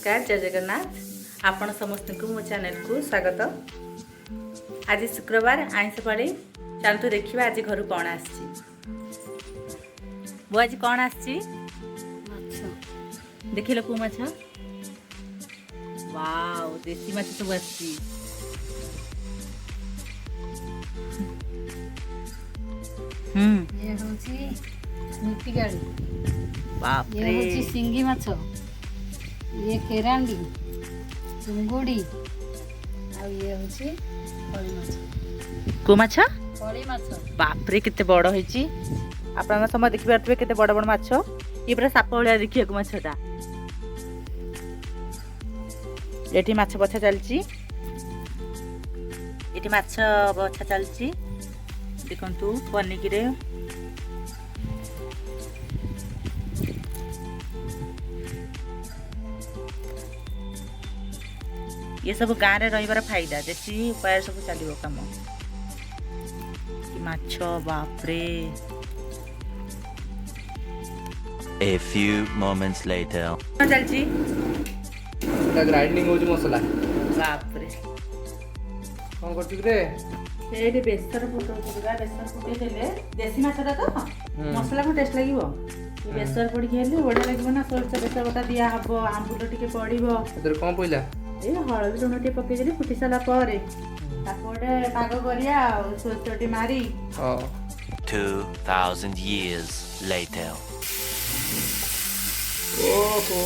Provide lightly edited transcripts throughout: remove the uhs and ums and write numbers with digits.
नमस्कार जय जगन्नाथ आपण समस्त को मो चैनल को स्वागत। आज शुक्रवार आइंस पाड़ी चलतु देखा आज घर कौन आसी वो आज कौन आसी देख लो कौ माछ वाओ देसी माछ सब आसी ये होची मिट्टी गाड़ी बाप ये रे होची सिंगी माछ ये केरांडी चुंगुड़ी आ ये होची फली माछ को माछ फली माछ बाप रे केते बड़ होईची आपन समय देखि पारतबे केते बड़ बड़ माछ ये पूरा साप भलिया देखिया को माछटा एठी माछ बछा चलची एठी माछ बछा चलची देखंतु पनिकी रे ये सब गाँव में रही फायदा देसी उपाय सब चलो कम कि माछ बाप रे A few moments later. चलची ग्राइंडिंग होची मसला बाप रे कोन करती रे एडी बेसर फुटौतुगा बेसर फुटै देले देसी माछटा तो मसला को टेस्ट लागिवो बेसर पड़ी खेले बड़ा लागिवो ना सोरचा बेसर बटा दिया हबो आंबुल टिके पड़िवो एतर कोन पइला ए हळदी लुण टे पकै देली फुटी साला पारे ताकोडे पाग करिया सोरचटी मारी 2000 years later. ओहो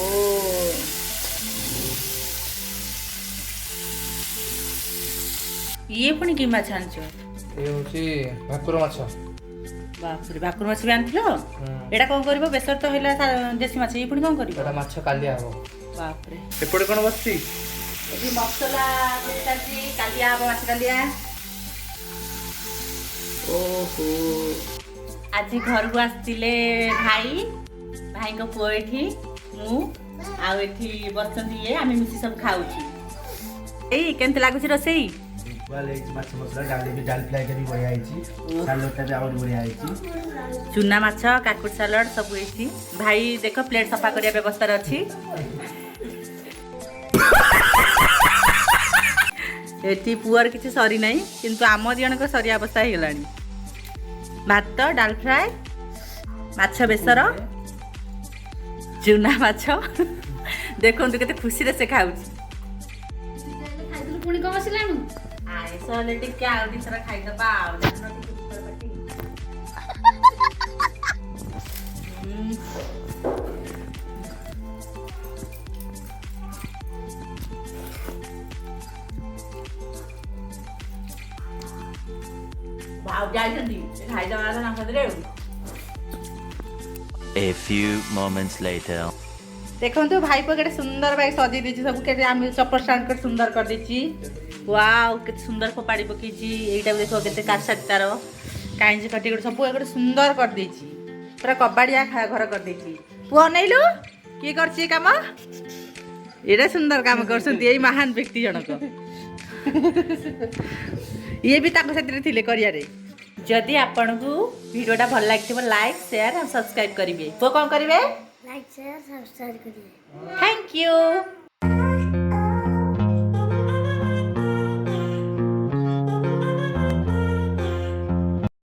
ये पुणी कि माछ आनछो ए होची भाकुर माछ बाप रे भाकुर माछ भी आनथिलो एटा कोन करबो बेसर तो हैला देसी माछ ये पुणी कोन करबो एटा माछ काली आबो बाप रे एपडे कोन बसती एबी मसला देताची कालिया आबो माछ कालिया ओहो आज घर को आस्तिले भाई भाई को पुओ एठी मु आ एठी बसंती ये आमी मिसी सब खाउची एई केनते लागुची रसई वाल एची माछ मसला डाली भी डाल फ्राई करी बढ़िया आइची सालोटा भी और बढ़िया आइची चुना माछ काकुड़ सालाड सब एठी भाई देखो प्लेट सफा करिया व्यवस्था रे अछि एठी पुअर किछि सरी नाही किंतु आम दियन को सरी अवस्था हे गेलानी भात डाल फ्राई माछ बेसर चुना माछ देखंतु केते खुशी रे से खाउची खाइदलु पुणी को बसिलानु आए सोले टिके आउ दिसरा खाइ दबा आउ देखनो टिके ऊपर पटी वाव जाई जंदी खाइ दबा ना खदरे A few moments later. देखंतु भाई पर केते सुंदर भाई सजी दिछि सब केते आम चप्पल स्टैंड कर सुंदर कर दिछि वाव केते सुंदर पपाड़ी पकीछि एटा देखो केते कासाट तार कांजी कटी गड सब एगड सुंदर कर दिछि पूरा कबाड़िया घर कर दिछि पुओ नैलु की करछि काम एटा सुंदर काम करसंती एई महान व्यक्ति जनक ये भी ताको साथी थिले करिया रे जदि आपनको वीडियोटा भल लागिथिबो लाइक शेयर और सब्सक्राइब करिवे तो कोन करिवे लाइक शेयर सब्सक्राइब करिए थैंक यू।